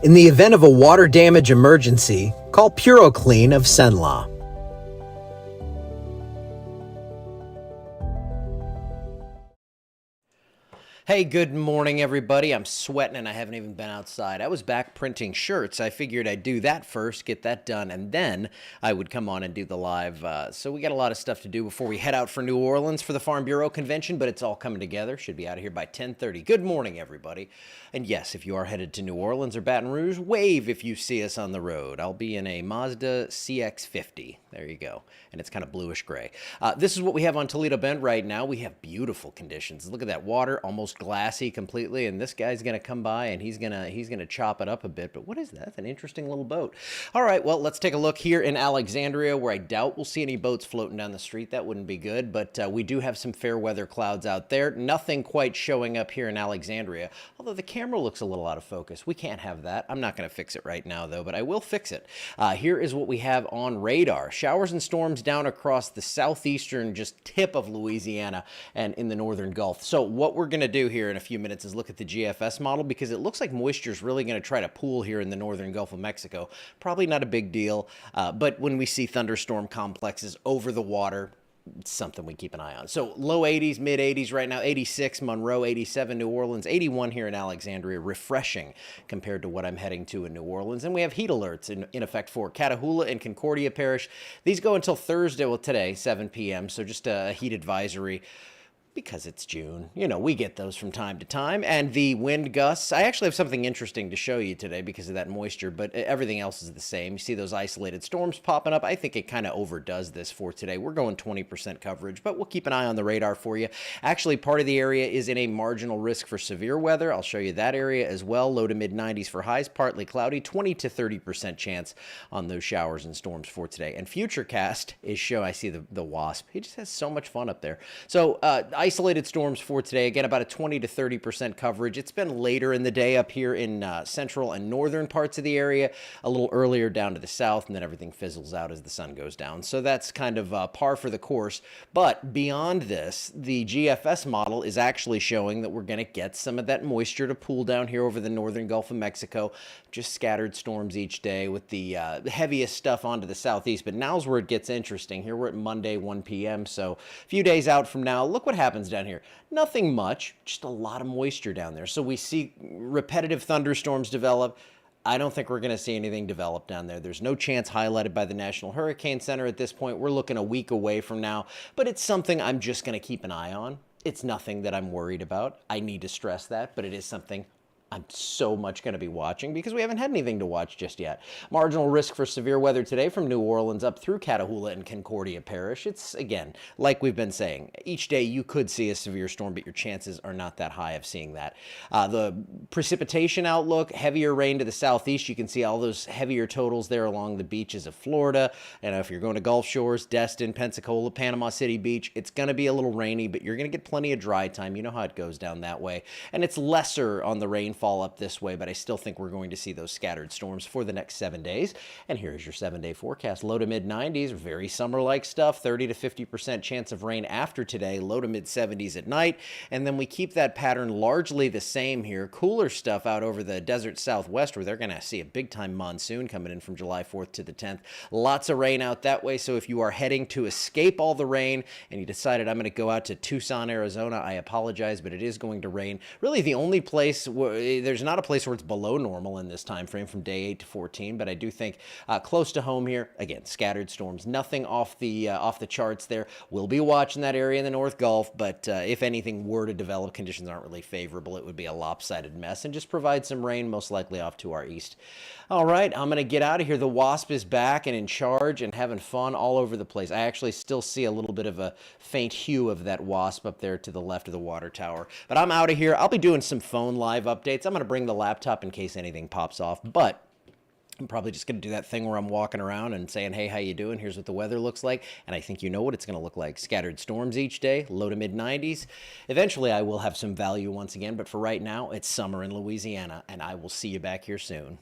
In the event of a water damage emergency, call PuroClean of Cenla. Hey, good morning, everybody. I'm sweating and I haven't even been outside. I was back printing shirts. I figured I'd do that first, get that done, and then I would come on and do the live. So we got a lot of stuff to do before we head out for New Orleans for the Farm Bureau convention, but it's all coming together. Should be out of here by 10:30. Good morning, everybody. And yes, if you are headed to New Orleans or Baton Rouge, wave if you see us on the road. I'll be in a Mazda CX-50. There you go. And it's kind of bluish gray. This is what we have on Toledo Bend right now. We have beautiful conditions. Look at that water, almost glassy completely, and this guy's gonna come by and he's gonna chop it up a bit. But what is that? An interesting little boat. All right, well, let's take a look here in Alexandria, where I doubt we'll see any boats floating down the street. That wouldn't be good, but we do have some fair weather clouds out there. Nothing quite showing up here in Alexandria, although the camera looks a little out of focus. We can't have that. I'm not gonna fix it right now though, but I will fix it. Here is what we have on radar. Showers and storms down across the southeastern just tip of Louisiana and in the northern Gulf. So what we're gonna do here in a few minutes is look at the GFS model, because it looks like moisture is really going to try to pool here in the northern Gulf of Mexico. Probably not a big deal, but when we see thunderstorm complexes over the water, it's something we keep an eye on. So low 80s, mid 80s right now, 86 Monroe, 87 New Orleans, 81 here in Alexandria, refreshing compared to what I'm heading to in New Orleans. And we have heat alerts in effect for Catahoula and Concordia Parish. These go until Thursday, well today, 7 p.m., so just a heat advisory. Because it's June. You know, we get those from time to time. And the wind gusts, I actually have something interesting to show you today because of that moisture, but everything else is the same. You see those isolated storms popping up. I think it kind of overdoes this for today. We're going 20% coverage, but we'll keep an eye on the radar for you. Actually, part of the area is in a marginal risk for severe weather. I'll show you that area as well. Low to mid 90s for highs, partly cloudy, 20 to 30% chance on those showers and storms for today. And Futurecast is I see the wasp. He just has so much fun up there. So, isolated storms for today. Again, about a 20 to 30% coverage. It's been later in the day up here in central and northern parts of the area, a little earlier down to the south, and then everything fizzles out as the sun goes down. So that's kind of par for the course. But beyond this, the GFS model is actually showing that we're going to get some of that moisture to pool down here over the northern Gulf of Mexico. Just scattered storms each day with the heaviest stuff onto the southeast. But now's where it gets interesting. Here we're at Monday, 1 p.m. So a few days out from now, look what happens down here. Nothing much, just a lot of moisture down there. So we see repetitive thunderstorms develop. I don't think we're going to see anything develop down there. There's no chance highlighted by the National Hurricane Center at this point. We're looking a week away from now, but it's something I'm just going to keep an eye on. It's nothing that I'm worried about. I need to stress that, but it is something I'm so much going to be watching because we haven't had anything to watch just yet. Marginal risk for severe weather today from New Orleans up through Catahoula and Concordia Parish. It's, again, like we've been saying, each day you could see a severe storm, but your chances are not that high of seeing that. The precipitation outlook, heavier rain to the southeast. You can see all those heavier totals there along the beaches of Florida. And if you're going to Gulf Shores, Destin, Pensacola, Panama City Beach, it's going to be a little rainy, but you're going to get plenty of dry time. You know how it goes down that way. And it's lesser on the rainfall up this way, but I still think we're going to see those scattered storms for the next 7 days. And here's your 7-day forecast. Low to mid 90s, very summer-like stuff, 30 to 50% chance of rain after today, low to mid 70s at night. And then we keep that pattern largely the same here. Cooler stuff out over the desert southwest, where they're going to see a big-time monsoon coming in from July 4th to the 10th. Lots of rain out that way, so if you are heading to escape all the rain and you decided I'm going to go out to Tucson, Arizona, I apologize, but it is going to rain. Really, the only place where there's not a place where it's below normal in this time frame from day 8 to 14, but I do think close to home here, again, scattered storms, nothing off the charts there. We'll be watching that area in the North Gulf, but if anything were to develop, conditions aren't really favorable. It would be a lopsided mess and just provide some rain, most likely off to our east. All right, I'm going to get out of here. The Wasp is back and in charge and having fun all over the place. I actually still see a little bit of a faint hue of that Wasp up there to the left of the water tower. But I'm out of here. I'll be doing some phone live updates. I'm going to bring the laptop in case anything pops off, but I'm probably just going to do that thing where I'm walking around and saying, hey, how you doing? Here's what the weather looks like. And I think you know what it's going to look like. Scattered storms each day, low to mid 90s. Eventually, I will have some value once again, but for right now, it's summer in Louisiana, and I will see you back here soon.